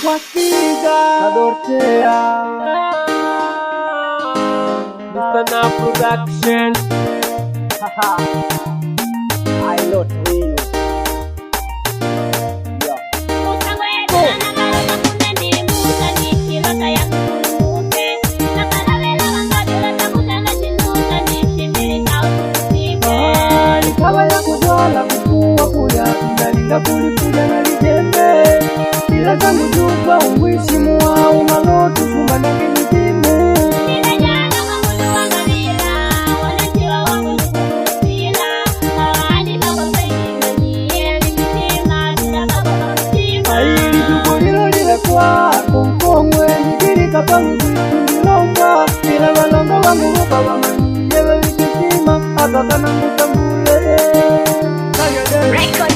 Wakiga Adortea Mr. Production. Haha, I not real. Nikawa ya kujwala kukua kuya ndalinda kulipuja na lijembe ila zangu jupa umwishimu wao malotu kumba na kinitimu aili jukulilo lile kwa kumkongwe nijiri kapangu nilomba ila walonga wangu muka wamani yewe wikisima hata kana mutambule Record.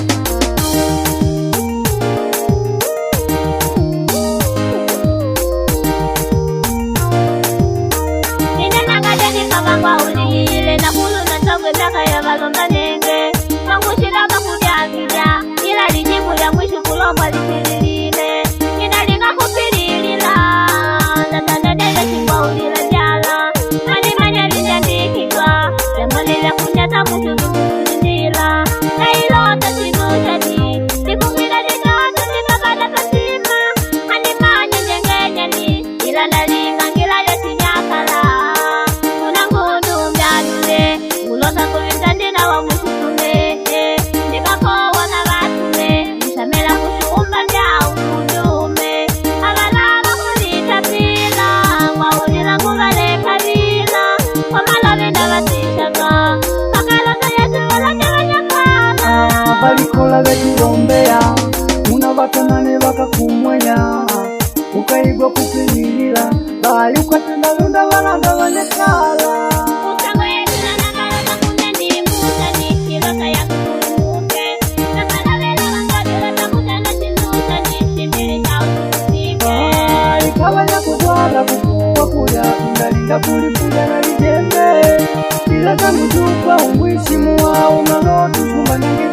Balikola betulombea unabatonane bakakumwenya ukaigwa kupililila bali ukatenda lunda balanda banekala ikabanya kujwala kukua kuya ndalinda kulipuja na lijembe ila zangu jupa umwishimu wao malotu kumba nange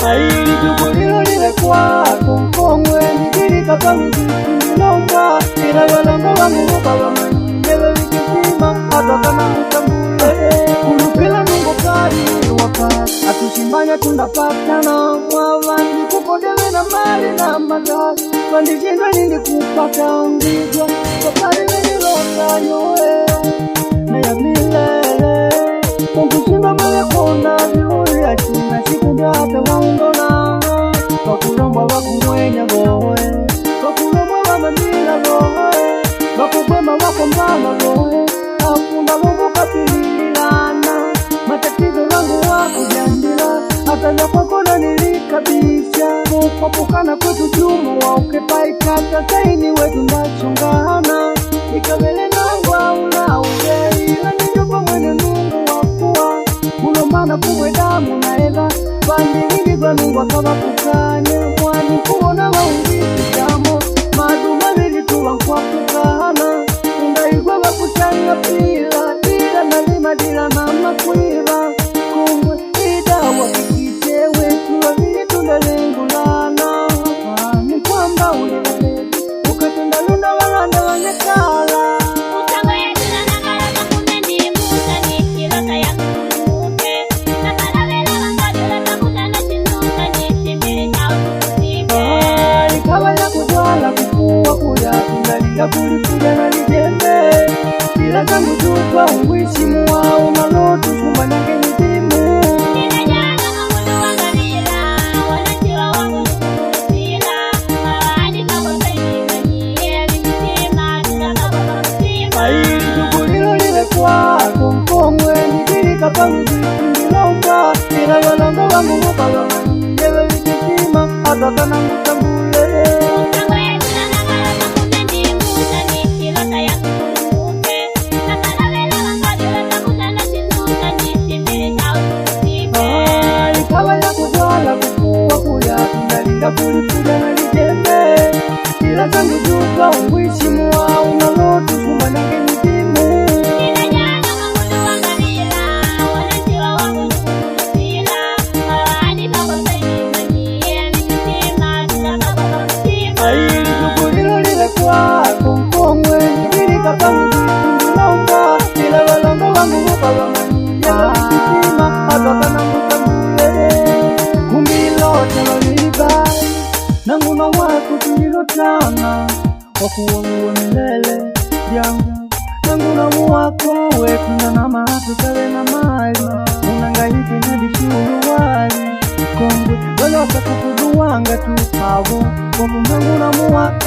aili jukulilo lile kwa kumkongwe nijiri kapangu nilomba ila walonga wangu muka wamani yewe wikisima hata kama mutambule kulupila nungo kari waka atushimanya tundapatana mwavandi kukodewe na mali na magari wandijindwa nindi kupata ngigwa wakari wenilonga yoe na ya milele kunkushimba male kona viuri ya china sikunde hata waundona wakulomba wakumwenya goe wakulomba wamamila goe wakubwema wakombama goe akunda mungu kapililana matatizo wangu wakujandila hata za kwakona nilikabisha kukopukana kwetu jumu wa ukepaikata saini wetu ndachongana ikabele nangwa ulaule ila ninyopa mwene nungu wakuwa kulomana kumwe damu na eva bandilili kwa nungu akaba kukane mwani kuona waungisi jamo maduma vili tuwa kwa kukana undaigwa wakuchanga pila dila na lima dila na makwiva kumwe idawa kikichewe tuwa vili tundelengulana ni kwamba ulilele ukatenda lunda walanda wanekala ndalinda kulipuja na lijembe ila zangu jupa umwishimu wao malotu kumba nange nitimu aili jukulilo lile kwa kumkongwe nijiri kapangu nilomba ila walonga wangu muka wamani yewe wikisima hata kana mutambule kulipuja na lijembe ila zangu jupa umwishimu wao malotu kumba nange nitimu kwako mkongwe nigirika pamuzikundilomba ila balongo wangu bukabamanyia kitima atokana mutambule kumbilote lolibai nanguna wako tulilotana wakuwonguwo milele yangu nanguna muwako wetuna na maatu kale na mali unangaiki nadishulu wali kongwe walosa kukuduwanga tu avo komu nanguna muwako